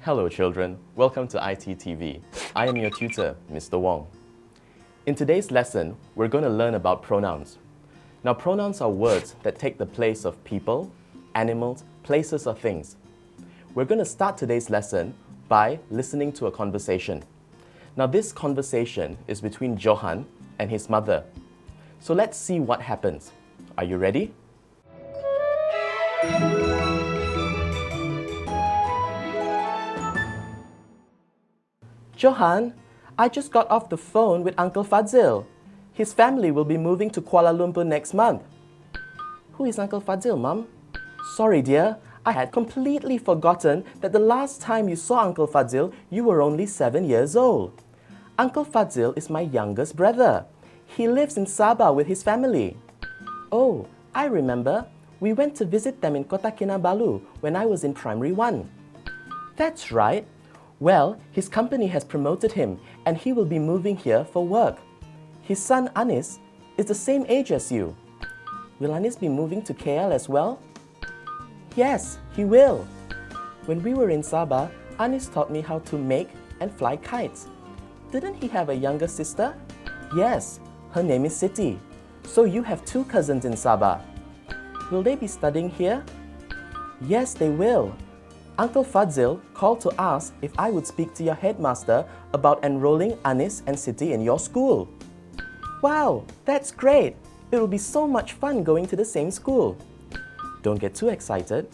Hello children, welcome to iTTV. I am your tutor, Mr. Wong. In today's lesson, we're going to learn about pronouns. Now pronouns are words that take the place of people, animals, places or things. We're going to start today's lesson by listening to a conversation. Now this conversation is between Johan and his mother. So let's see what happens. Are you ready? Johan, I just got off the phone with Uncle Fadzil. His family will be moving to Kuala Lumpur next month. Who is Uncle Fadzil, Mum? Sorry, dear. I had completely forgotten that the last time you saw Uncle Fadzil, you were only 7 years old. Uncle Fadzil is my youngest brother. He lives in Sabah with his family. Oh, I remember. We went to visit them in Kota Kinabalu when I was in primary 1. That's right. Well, his company has promoted him and he will be moving here for work. His son Anis is the same age as you. Will Anis be moving to KL as well? Yes, he will. When we were in Sabah, Anis taught me how to make and fly kites. Didn't he have a younger sister? Yes, her name is Siti. So you have 2 cousins in Sabah. Will they be studying here? Yes, they will. Uncle Fadzil called to ask if I would speak to your headmaster about enrolling Anis and Siti in your school. Wow, that's great! It will be so much fun going to the same school. Don't get too excited.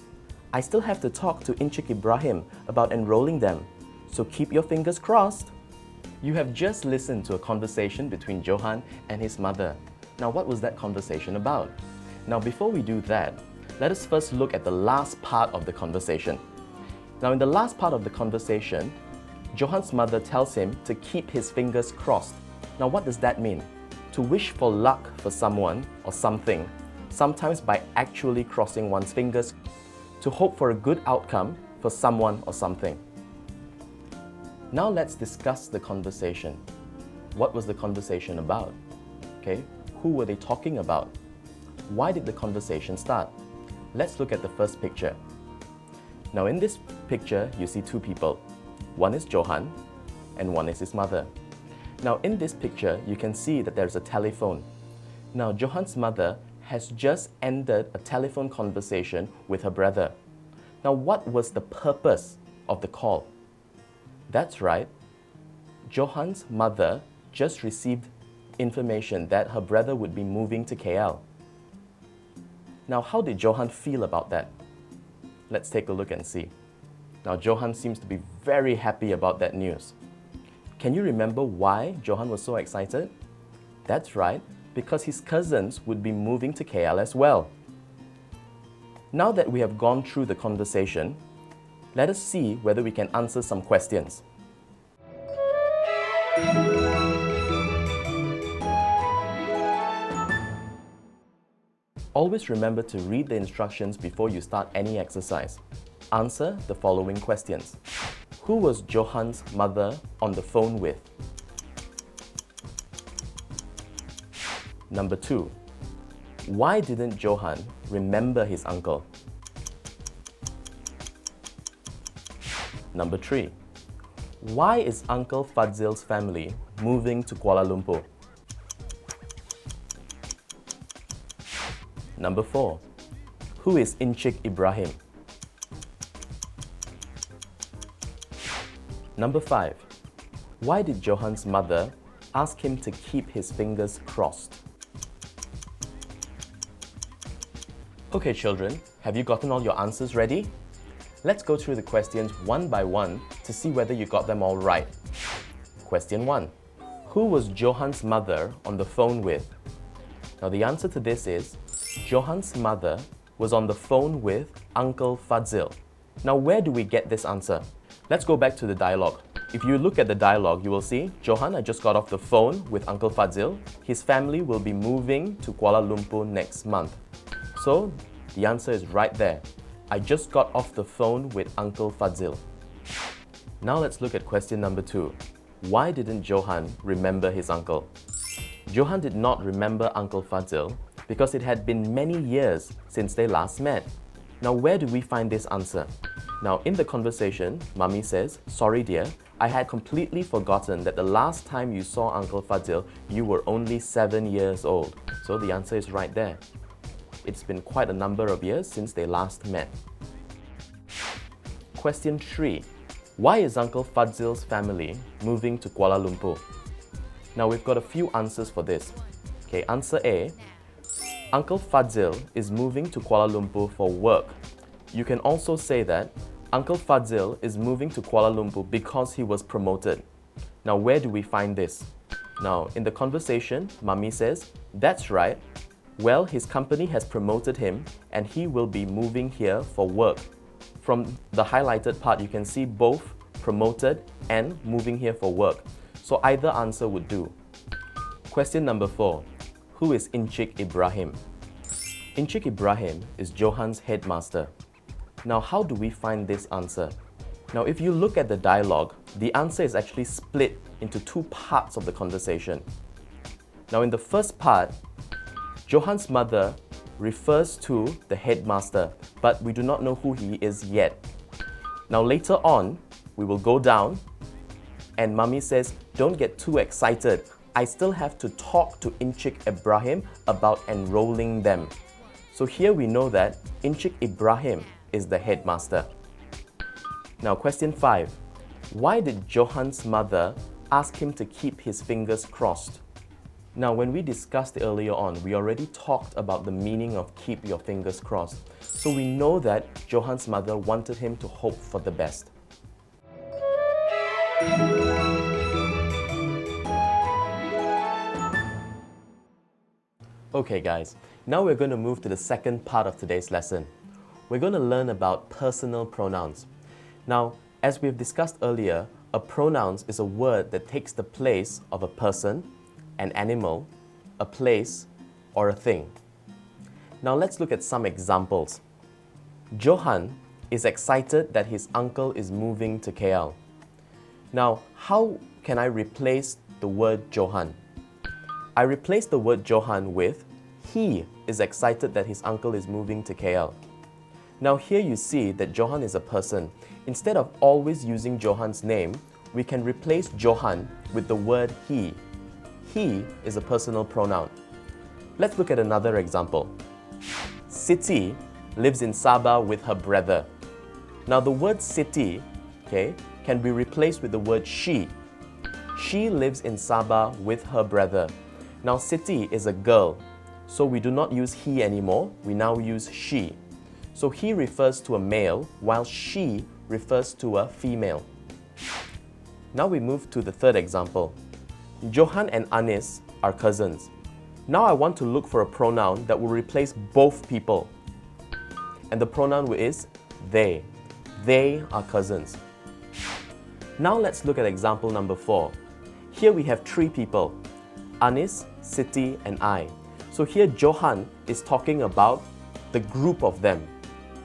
I still have to talk to Encik Ibrahim about enrolling them, so keep your fingers crossed. You have just listened to a conversation between Johan and his mother. Now what was that conversation about? Now before we do that, let us first look at the last part of the conversation. Now in the last part of the conversation, Johan's mother tells him to keep his fingers crossed. Now what does that mean? To wish for luck for someone or something, sometimes by actually crossing one's fingers, to hope for a good outcome for someone or something. Now let's discuss the conversation. What was the conversation about? Okay, who were they talking about? Why did the conversation start? Let's look at the first picture. Now in this picture, you see 2 people. One is Johan and one is his mother. Now in this picture, you can see that there's a telephone. Now Johan's mother has just ended a telephone conversation with her brother. Now what was the purpose of the call? That's right. Johan's mother just received information that her brother would be moving to KL. Now how did Johan feel about that? Let's take a look and see. Now Johan seems to be very happy about that news. Can you remember why Johan was so excited? That's right, because his cousins would be moving to KL as well. Now that we have gone through the conversation, let us see whether we can answer some questions. Always remember to read the instructions before you start any exercise. Answer the following questions. Who was Johan's mother on the phone with? Number 2. Why didn't Johan remember his uncle? Number 3. Why is Uncle Fadzil's family moving to Kuala Lumpur? Number 4. Who is Encik Ibrahim? Number 5. Why did Johan's mother ask him to keep his fingers crossed? Okay children, have you gotten all your answers ready? Let's go through the questions one by one to see whether you got them all right. Question 1. Who was Johan's mother on the phone with? Now the answer to this is Johan's mother was on the phone with Uncle Fadzil. Now where do we get this answer? Let's go back to the dialogue. If you look at the dialogue, you will see Johan had just got off the phone with Uncle Fadzil. His family will be moving to Kuala Lumpur next month. So the answer is right there. I just got off the phone with Uncle Fadzil. Now let's look at question number 2. Why didn't Johan remember his uncle? Johan did not remember Uncle Fadzil because it had been many years since they last met. Now where do we find this answer? Now, in the conversation, Mummy says, "Sorry dear, I had completely forgotten that the last time you saw Uncle Fadzil, you were only 7 years old." So the answer is right there. It's been quite a number of years since they last met. Question 3. Why is Uncle Fadzil's family moving to Kuala Lumpur? Now we've got a few answers for this. Okay, answer A. Uncle Fadzil is moving to Kuala Lumpur for work. You can also say that Uncle Fadzil is moving to Kuala Lumpur because he was promoted. Now, where do we find this? Now, in the conversation, Mummy says, "That's right. Well, his company has promoted him and he will be moving here for work." From the highlighted part, you can see both promoted and moving here for work. So either answer would do. Question number 4. Who is Encik Ibrahim? Encik Ibrahim is Johan's headmaster. Now, how do we find this answer? Now, if you look at the dialogue, the answer is actually split into 2 parts of the conversation. Now, in the first part, Johan's mother refers to the headmaster, but we do not know who he is yet. Now, later on, we will go down and Mummy says, "Don't get too excited. I still have to talk to Encik Ibrahim about enrolling them." So here we know that Encik Ibrahim is the headmaster. Now, question 5. Why did Johan's mother ask him to keep his fingers crossed? Now, when we discussed earlier on, we already talked about the meaning of keep your fingers crossed. So we know that Johan's mother wanted him to hope for the best. Okay guys, now we're going to move to the second part of today's lesson. We're going to learn about personal pronouns. Now, as we've discussed earlier, a pronoun is a word that takes the place of a person, an animal, a place, or a thing. Now let's look at some examples. Johan is excited that his uncle is moving to KL. Now, how can I replace the word Johan? I replace the word Johan with he is excited that his uncle is moving to KL. Now here you see that Johan is a person. Instead of always using Johan's name, we can replace Johan with the word he. He is a personal pronoun. Let's look at another example. Siti lives in Sabah with her brother. Now the word Siti, can be replaced with the word she. She lives in Sabah with her brother. Now Siti is a girl, so we do not use he anymore, we now use she. So he refers to a male, while she refers to a female. Now we move to the third example. Johan and Anis are cousins. Now I want to look for a pronoun that will replace both people. And the pronoun is they. They are cousins. Now let's look at example number 4. Here we have 3 people, Anis, Siti, and I. So here Johan is talking about the group of them.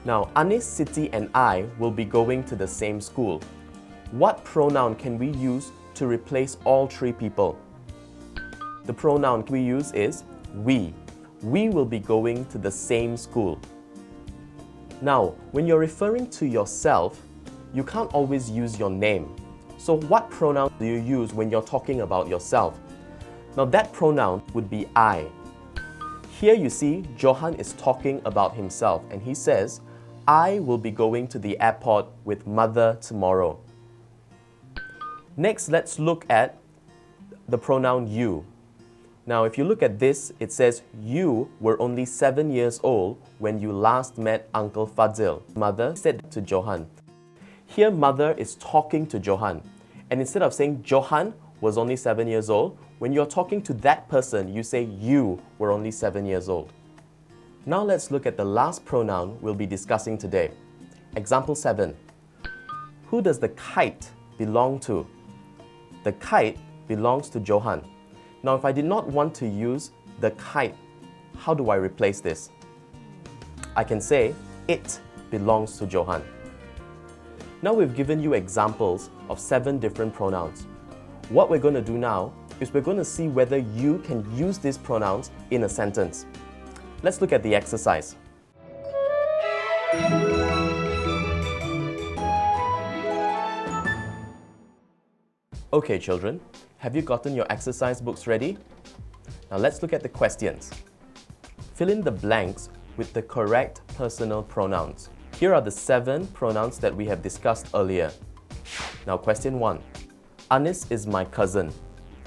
Now, Anis, Siti, and I will be going to the same school. What pronoun can we use to replace all 3 people? The pronoun we use is we. We will be going to the same school. Now, when you're referring to yourself, you can't always use your name. So what pronoun do you use when you're talking about yourself? Now that pronoun would be I. Here you see Johan is talking about himself and he says, "I will be going to the airport with mother tomorrow." Next, let's look at the pronoun you. Now, if you look at this, it says you were only 7 years old when you last met Uncle Fadzil. Mother said to Johan. Here, mother is talking to Johan. And instead of saying Johan was only 7 years old, when you're talking to that person, you say you were only 7 years old. Now let's look at the last pronoun we'll be discussing today. Example 7. Who does the kite belong to? The kite belongs to Johan. Now if I did not want to use the kite, how do I replace this? I can say it belongs to Johan. Now we've given you examples of 7 different pronouns. What we're going to do now is we're going to see whether you can use these pronouns in a sentence. Let's look at the exercise. Okay, children, have you gotten your exercise books ready? Now let's look at the questions. Fill in the blanks with the correct personal pronouns. Here are the 7 pronouns that we have discussed earlier. Now question 1. Anis is my cousin.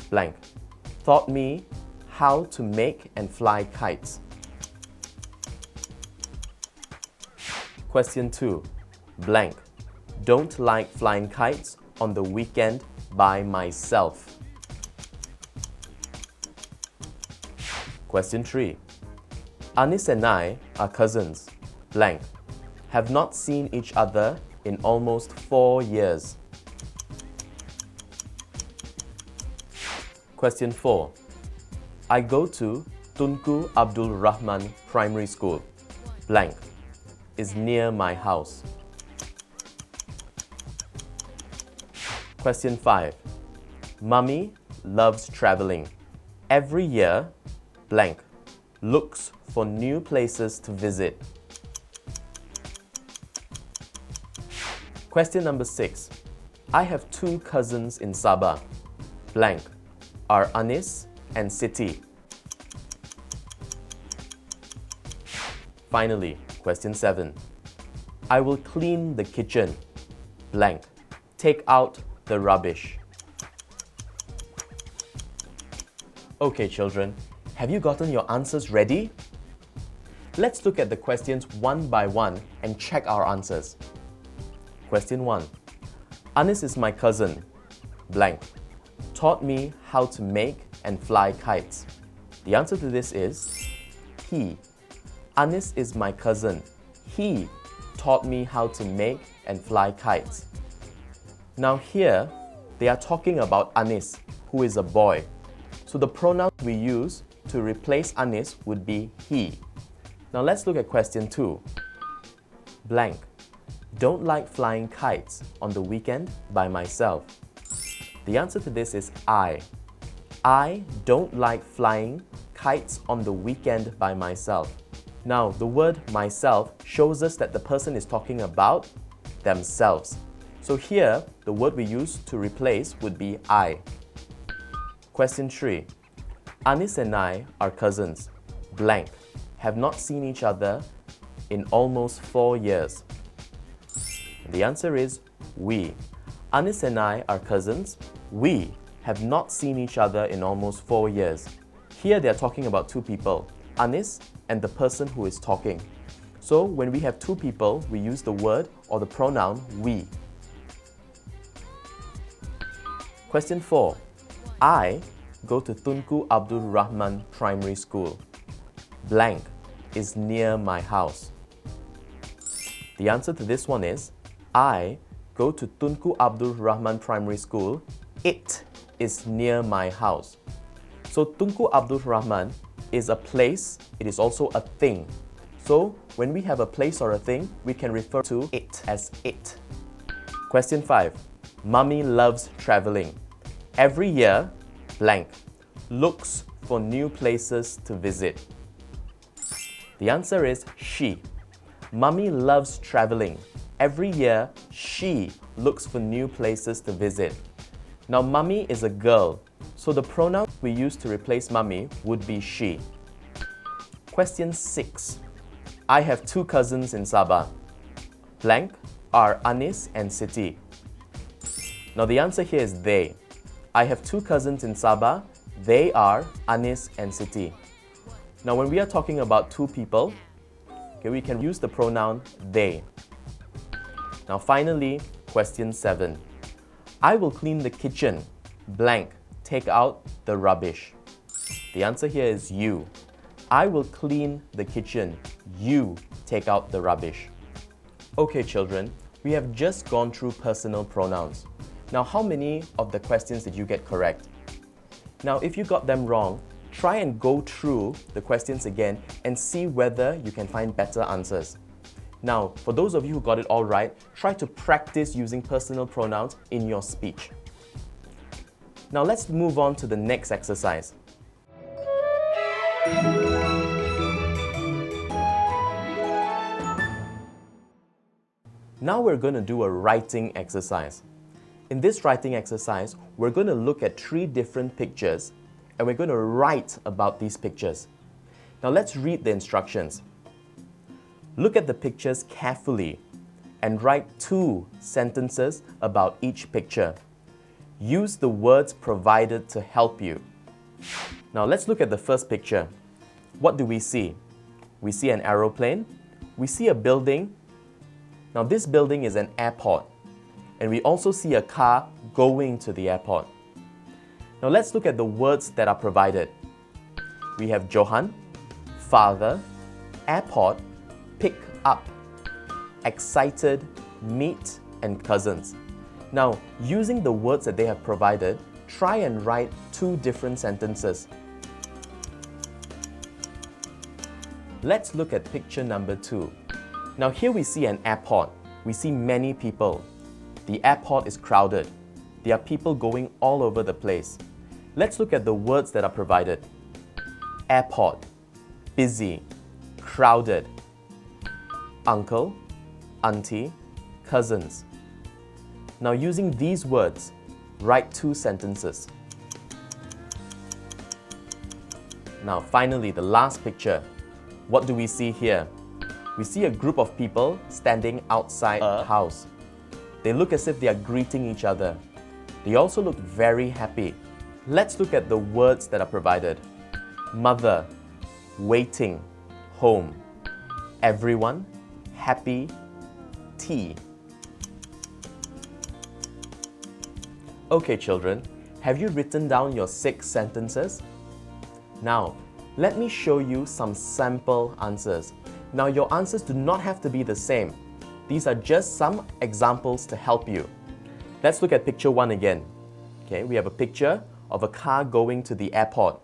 Blank. Taught me how to make and fly kites. Question 2. Blank. Don't like flying kites on the weekend by myself. Question 3. Anis and I are cousins. Blank. Have not seen each other in almost 4 years. Question 4. I go to Tunku Abdul Rahman Primary School. Blank. Is near my house. Question 5. Mummy loves traveling. Every year, blank, looks for new places to visit. Question number 6. I have 2 cousins in Sabah. Blank are Anis and Siti. Finally, question 7. I will clean the kitchen. Blank. Take out the rubbish. Okay, children, have you gotten your answers ready? Let's look at the questions one by one and check our answers. Question 1. Anis is my cousin. Blank. Taught me how to make and fly kites. The answer to this is he. Anis is my cousin. He taught me how to make and fly kites. Now here, they are talking about Anis, who is a boy. So the pronoun we use to replace Anis would be he. Now let's look at question 2. Blank. Don't like flying kites on the weekend by myself. The answer to this is I. I don't like flying kites on the weekend by myself. Now, the word myself shows us that the person is talking about themselves. So here, the word we use to replace would be I. Question 3. Anis and I are cousins. Blank. Have not seen each other in almost 4 years. The answer is we. Anis and I are cousins. We have not seen each other in almost 4 years. Here they are talking about 2 people, Anis and the person who is talking. So when we have 2 people, we use the word or the pronoun we. Question 4. I go to Tunku Abdul Rahman Primary School. Blank is near my house. The answer to this one is I go to Tunku Abdul Rahman Primary School. It is near my house. So Tunku Abdul Rahman is a place, it is also a thing. So when we have a place or a thing, we can refer to it as it. Question 5. Mummy loves traveling. Every year, blank, looks for new places to visit. The answer is she. Mummy loves traveling. Every year, she looks for new places to visit. Now, mummy is a girl, so the pronoun we use to replace mummy would be she. Question 6. I have 2 cousins in Sabah. Blank are Anis and Siti. Now, the answer here is they. I have 2 cousins in Sabah. They are Anis and Siti. Now, when we are talking about 2 people, okay, we can use the pronoun they. Now finally, question 7. I will clean the kitchen. Blank. Take out the rubbish. The answer here is you. I will clean the kitchen. You take out the rubbish. Okay, children, we have just gone through personal pronouns. Now, how many of the questions did you get correct? Now, if you got them wrong, try and go through the questions again and see whether you can find better answers. Now, for those of you who got it all right, try to practice using personal pronouns in your speech. Now, let's move on to the next exercise. Now we're going to do a writing exercise. In this writing exercise, we're going to look at 3 different pictures and we're going to write about these pictures. Now let's read the instructions. Look at the pictures carefully and write 2 sentences about each picture. Use the words provided to help you. Now let's look at the first picture. What do we see? We see an aeroplane. We see a building. Now this building is an airport. And we also see a car going to the airport. Now let's look at the words that are provided. We have Johan, father, airport, pick up, excited, meet, and cousins. Now, using the words that they have provided, try and write 2 different sentences. Let's look at picture number 2. Now here we see an airport. We see many people. The airport is crowded. There are people going all over the place. Let's look at the words that are provided. Airport, busy, crowded, uncle, auntie, cousins. Now using these words, write 2 sentences. Now finally, the last picture. What do we see here? We see a group of people standing outside a house. They look as if they are greeting each other. They also look very happy. Let's look at the words that are provided. Mother, waiting, home. Everyone, happy, tea. Okay children, have you written down your 6 sentences? Now, let me show you some sample answers. Now your answers do not have to be the same. These are just some examples to help you. Let's look at picture 1 again. Okay, we have a picture of a car going to the airport.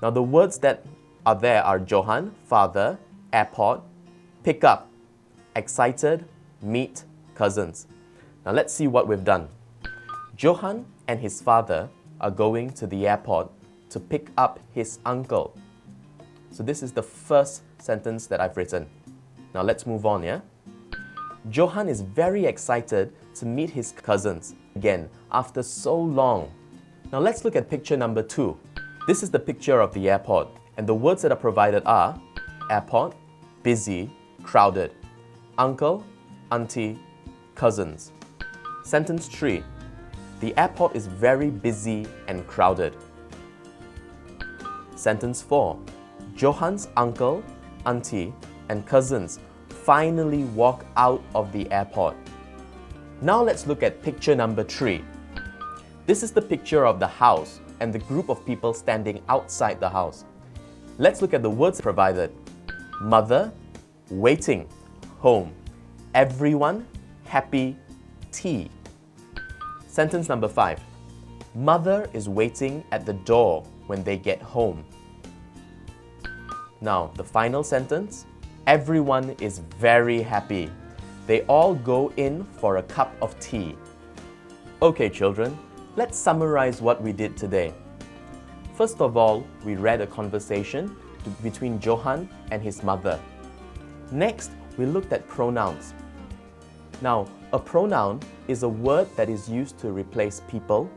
Now the words that are there are Johan, father, airport, pick up, excited, meet, cousins. Now let's see what we've done. Johan and his father are going to the airport to pick up his uncle. So this is the first sentence that I've written. Now let's move on, yeah? Johan is very excited to meet his cousins again after so long. Now let's look at picture number 2. This is the picture of the airport and the words that are provided are airport, busy, crowded, uncle, auntie, cousins. Sentence 3. The airport is very busy and crowded. Sentence 4. Johan's uncle, auntie, and cousins finally walk out of the airport. Now let's look at picture number 3. This is the picture of the house and the group of people standing outside the house. Let's look at the words provided. Mother, waiting, home. Everyone, happy, tea. Sentence number 5. Mother is waiting at the door when they get home. Now, the final sentence. Everyone is very happy. They all go in for a cup of tea. Okay, children, let's summarize what we did today. First of all, we read a conversation between Johan and his mother. Next, we looked at pronouns. Now, a pronoun is a word that is used to replace people,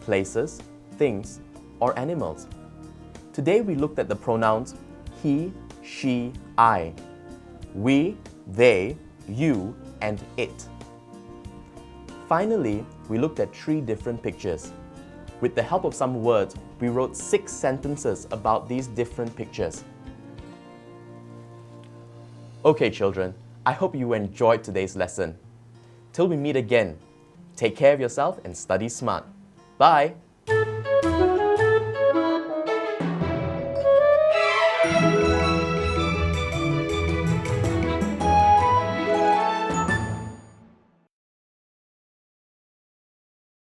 places, things, or animals. Today, we looked at the pronouns he, she, I, we, they, you, and it. Finally, we looked at 3 different pictures. With the help of some words, we wrote 6 sentences about these different pictures. Okay, children, I hope you enjoyed today's lesson. Till we meet again, take care of yourself and study smart. Bye!